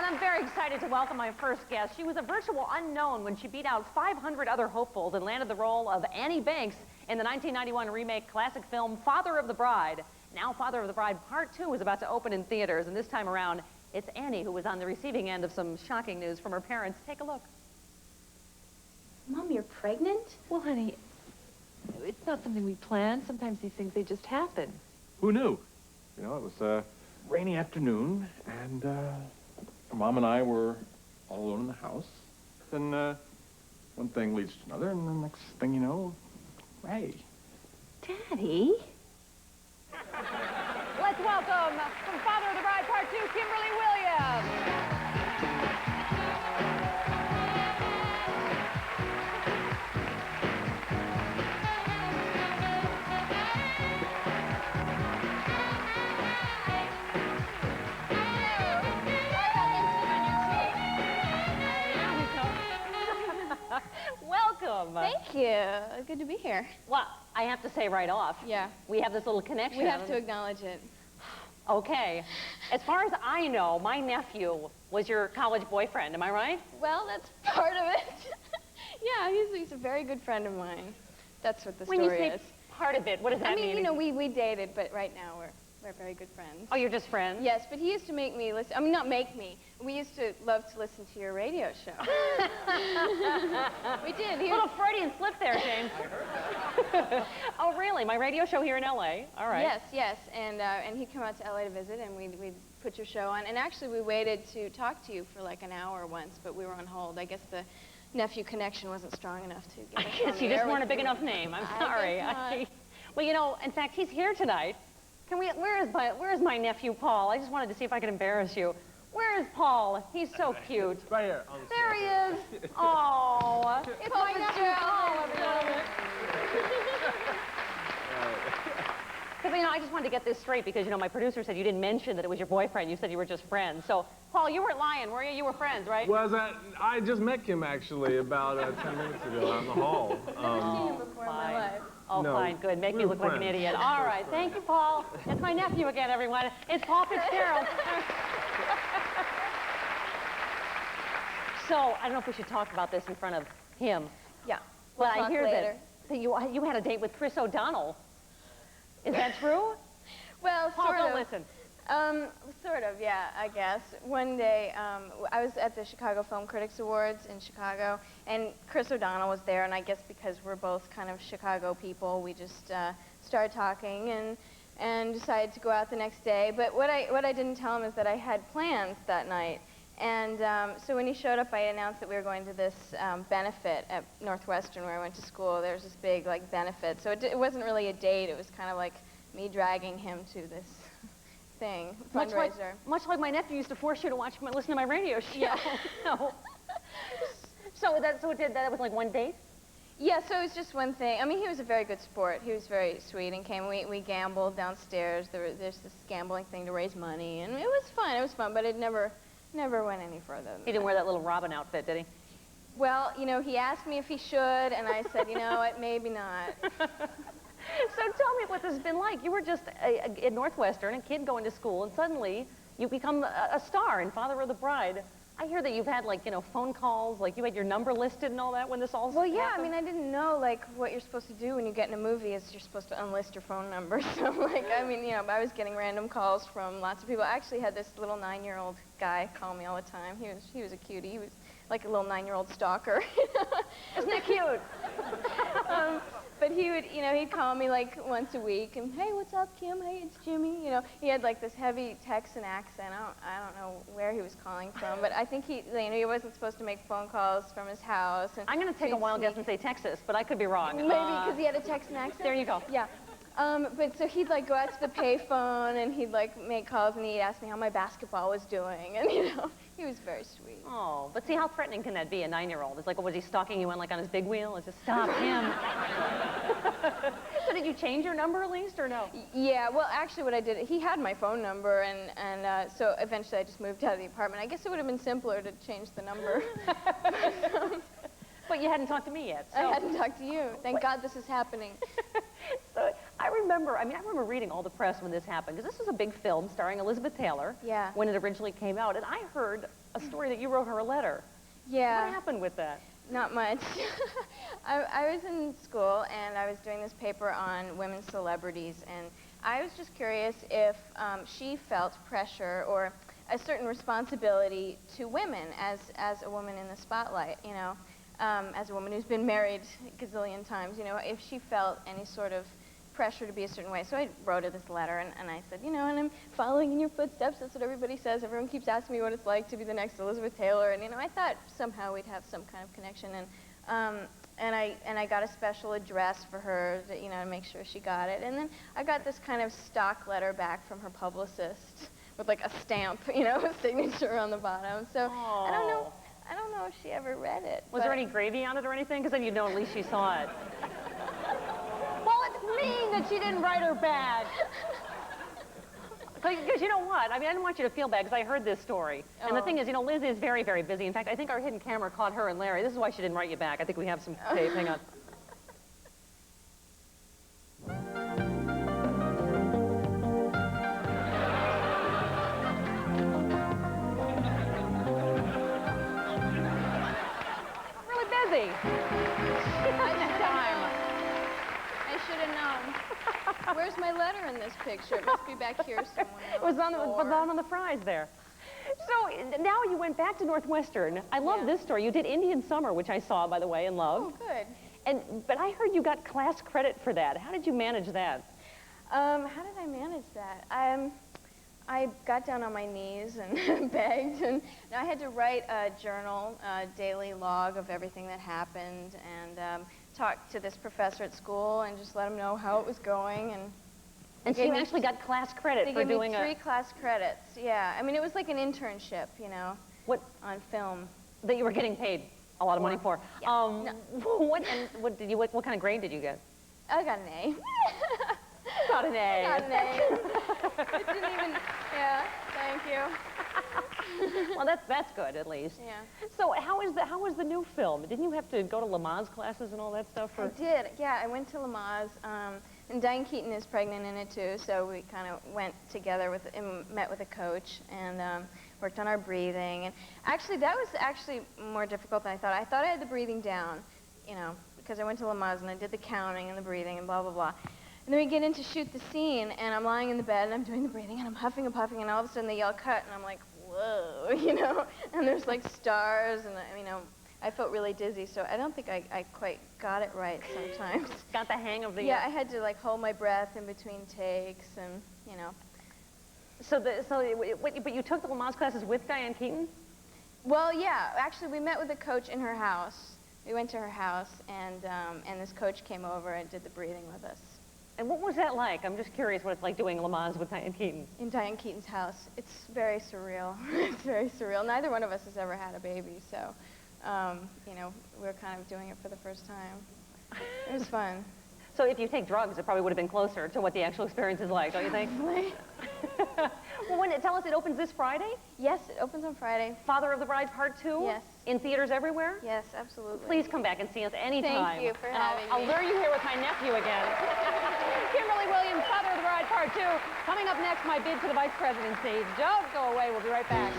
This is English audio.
And I'm very excited to welcome my first guest. She was a virtual unknown when she beat out 500 other hopefuls and landed the role of Annie Banks in the 1991 remake classic film Father of the Bride. Now Father of the Bride Part 2 is about to open in theaters, and this time around, it's Annie who was on the receiving end of some shocking news from her parents. Take a look. Mom, you're pregnant? Well, honey, it's not something we plan. Sometimes these things, they just happen. Who knew? You know, it was a rainy afternoon, and Mom and I were all alone in the house. Then one thing leads to another, and the next thing you know, Ray. Daddy? Let's welcome, from Father of the Bride Part 2, Kimberly Williams. Welcome. Thank you. Good to be here. Well, I have to say right off, Yeah. we have this little connection. We have to acknowledge it. Okay. As far as I know, my nephew was your college boyfriend. Am I right? Well, that's part of it. Yeah, he's a very good friend of mine. That's what the story When you say is. part of it, what does that mean? I mean, you know, we dated, but right now we're very good friends. Oh, you're just friends? Yes, but he used to make me listen. I mean, not make me. We used to love to listen to your radio show. We did. A little Freudian slip there, James. Oh, really? My radio show here in L.A.? All right. Yes, yes. And he'd come out to L.A. to visit, and we'd put your show on. And actually, we waited to talk to you for like an hour once, but we were on hold. I guess the nephew connection wasn't strong enough to get us I guess you just weren't a big enough name. I'm sorry. Well, you know, in fact, he's here tonight. Where is my nephew, Paul? I just wanted to see if I could embarrass you. Where is Paul? He's so cute. Right here. There he is. Oh, it's my nephew, Paul, everyone. Because, you know, I just wanted to get this straight because, you know, my producer said you didn't mention that it was your boyfriend. You said you were just friends. So, Paul, you weren't lying, were you? You were friends, right? Was I just met Kim, actually, about 10 minutes ago out in the hall. Never seen him before in my life. Oh, No, fine, good. Make me we're look like an friends. idiot. All right, thank you, Paul. It's my nephew again, everyone. It's Paul Fitzgerald. So, I don't know if we should talk about this in front of him. Yeah. But We'll I hear talk later. that you had a date with Chris O'Donnell. Is that true? Well, Paul, sort don't of. listen. Sort of, yeah, I guess. One day, I was at the Chicago Film Critics Awards in Chicago, and Chris O'Donnell was there, and I guess because we're both kind of Chicago people, we just started talking and decided to go out the next day. But what I didn't tell him is that I had plans that night. And so when he showed up, I announced that we were going to this benefit at Northwestern where I went to school. There was this big, like, benefit. So it wasn't really a date. It was kind of like me dragging him to this thing, fundraiser. Much like my nephew used to force you to listen to my radio show. Yeah. No. So that was like one date? Yeah, so it was just one thing. I mean, he was a very good sport. He was very sweet and came. We gambled downstairs. There's this gambling thing to raise money, and it was fun. It was fun, but it never went any further than He didn't wear that little Robin outfit, did he? Well, you know, he asked me if he should, and I said, you know what, maybe not. So tell me what this has been like. You were just at Northwestern, a kid going to school, and suddenly you become a star in Father of the Bride. I hear that you've had, like, you know, phone calls, like you had your number listed and all that when this all Well, yeah, happened? I mean, I didn't know, like, what you're supposed to do when you get in a movie is you're supposed to unlist your phone number. So, like, I mean, you know, I was getting random calls from lots of people. I actually had this little 9-year-old guy call me all the time. He was a cutie. He was like a little 9-year-old stalker. Isn't that cute? But he would, you know, he'd call me like once a week and, hey, what's up, Kim? Hey, it's Jimmy. You know, he had like this heavy Texan accent. I don't know where he was calling from, but I think he wasn't supposed to make phone calls from his house. And I'm going to take a wild guess and say Texas, but I could be wrong. Maybe because he had a Texan accent. There you go. Yeah. But so he'd like go out to the payphone and he'd like make calls and he'd ask me how my basketball was doing, and you know, he was very sweet. Oh, but see, how threatening can that be, a 9-year-old? It's like, was he stalking you on, like, on his big wheel? It's just, stop him. So did you change your number at least, or no? Yeah, well, actually what I did, he had my phone number, and so eventually I just moved out of the apartment. I guess it would have been simpler to change the number. But you hadn't talked to me yet. So. I hadn't talked to you. Thank God this is happening. So I remember reading all the press when this happened, because this was a big film starring Elizabeth Taylor. Yeah. When it originally came out, and I heard a story that you wrote her a letter. Yeah. What happened with that? Not much. I was in school, and I was doing this paper on women celebrities, and I was just curious if she felt pressure or a certain responsibility to women as a woman in the spotlight, you know, as a woman who's been married a gazillion times, you know, if she felt any sort of pressure to be a certain way. So I wrote her this letter, and I said, you know, and I'm following in your footsteps. That's what everybody says. Everyone keeps asking me what it's like to be the next Elizabeth Taylor, and, you know, I thought somehow we'd have some kind of connection, and I got a special address for her, to, you know, to make sure she got it. And then I got this kind of stock letter back from her publicist with like a stamp, you know, a signature on the bottom. So I don't know if she ever read it. Was there any gravy on it or anything? Because then you'd know at least she saw it. Well, it's mean that she didn't write her back. Because you know what? I mean, I didn't want you to feel bad because I heard this story. Oh. And the thing is, you know, Liz is very, very busy. In fact, I think our hidden camera caught her and Larry. This is why she didn't write you back. I think we have some tape. Hang on. Really busy. I should have known. Where's my letter in this picture? It must be back here somewhere. It was on the fries there. So now you went back to Northwestern. I love this story. You did Indian Summer, which I saw, by the way, and loved. Oh, good. But I heard you got class credit for that. How did you manage that? How did I manage that? I got down on my knees and begged, and I had to write a journal, a daily log of everything that happened, and talk to this professor at school and just let him know how it was going. And so you actually got class credit for doing They gave me 3 class credits, yeah. I mean, it was like an internship, you know, on film. That you were getting paid a lot of money for. Yeah. What kind of grade did you get? I got an A. Got an A. Got an A. It didn't even, yeah, thank you. Well, that's good at least. Yeah. So how was the new film? Didn't you have to go to Lamaze classes and all that stuff? I did, yeah. I went to Lamaze, and Diane Keaton is pregnant in it too, so we kind of went together and met with a coach and worked on our breathing. And actually, that was actually more difficult than I thought. I thought I had the breathing down, you know, because I went to Lamaze and I did the counting and the breathing and blah, blah, blah. And then we get in to shoot the scene, and I'm lying in the bed, and I'm doing the breathing, and I'm huffing and puffing, and all of a sudden they yell cut, and I'm like, whoa, you know? And there's like stars, and you know, I felt really dizzy, so I don't think I quite got it right sometimes. Got the hang of the... Yeah, I had to like hold my breath in between takes, and you know. But you took the Lamaze classes with Diane Keaton? Well, yeah, actually we met with a coach in her house. We went to her house, and this coach came over and did the breathing with us. And what was that like? I'm just curious what it's like doing Lamaze with Diane Keaton. In Diane Keaton's house. It's very surreal. It's very surreal. Neither one of us has ever had a baby, so, you know, we're kind of doing it for the first time. It was fun. So if you take drugs, it probably would have been closer to what the actual experience is like, don't you think? Well, tell us, it opens this Friday? Yes, it opens on Friday. Father of the Bride Part 2? Yes. In theaters everywhere? Yes, absolutely. Please come back and see us anytime. Thank you for having me. I'll lure you here with my nephew again. Kimberly Williams, Father of the Bride Part 2. Coming up next, my bid for the vice presidency. Don't go away. We'll be right back.